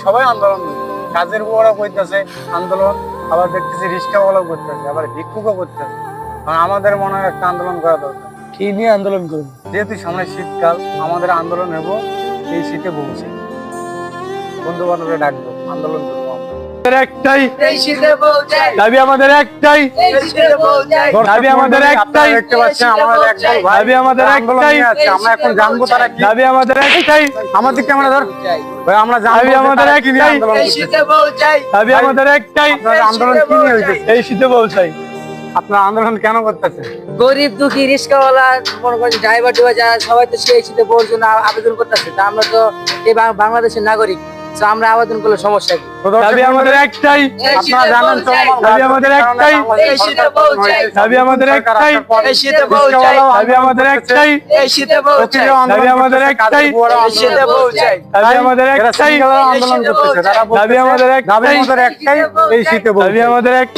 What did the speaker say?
সবাই আন্দোলন করে। কাজের বুয়ারা করতেছে আন্দোলন, আবার দেখতেছি রিক্সাওয়ালাও করতেছে, আবার ভিক্ষুকও করতেছে। আমাদের মনে হয় একটা আন্দোলন করা দরকার। কি নিয়ে আন্দোলন করবো? যেহেতু সামনে শীতকাল, আমাদের আন্দোলন হবো এই শীতে বসে বন্ধু বান্ধবরা ডাকবো, আন্দোলন করবো একটাই এই শীতে বউ চাই, দাবি, আমাদের একটাই এই শীতে বউ চাই, দাবি, আমাদের একটাই দেখতে পাচ্ছেন আমাদের একদল ভাই দাবি, আমাদের আন্দোলন একটাই নিয়ে আছে। আমরা এখন জানবো তারা কি দাবি, আমাদের একটাই আমাদের ক্যামেরা ধর ভাই, আমরা দাবি, জানবো যে আমাদের তারা কি নিয়ে একটাই। আন্দোলন এই করতেছে। শীতে বউ চাই, দাবি, আমাদের একটাই আপনার আন্দোলন কি নিয়ে হইতেছে? এই শীতে বলছাই। আপনার আন্দোলন কেন করতেছে? গরিব দুঃখী রিক্সাওয়ালা মনে করেন ড্রাইভার টিভার যারা সবাই তো সেই শীতে বউর জন্য আবেদন করতেছে। তা আমরা তো এই বাংলাদেশের নাগরিক, তো আমরা আবেদন করলে সমস্যা কি? দাবি, আমাদের একটাই আপনারা জানেন তো দাবি, আমাদের একটাই এই শীতে বউ চাই, দাবি, আমাদের একটাই এই শীতে বউ চাই, দাবি, আমাদের একটাই এই শীতে বউ চাই, দাবি, আমাদের একটাই এই শীতে বউ চাই, দাবি, আমাদের একটাই আন্দোলন করতেছে, তারা দাবি, আমাদের দাবি একটাই আমাদের একটাই, এই শীতে বউ দাবি, চাই। আমাদের একটাই।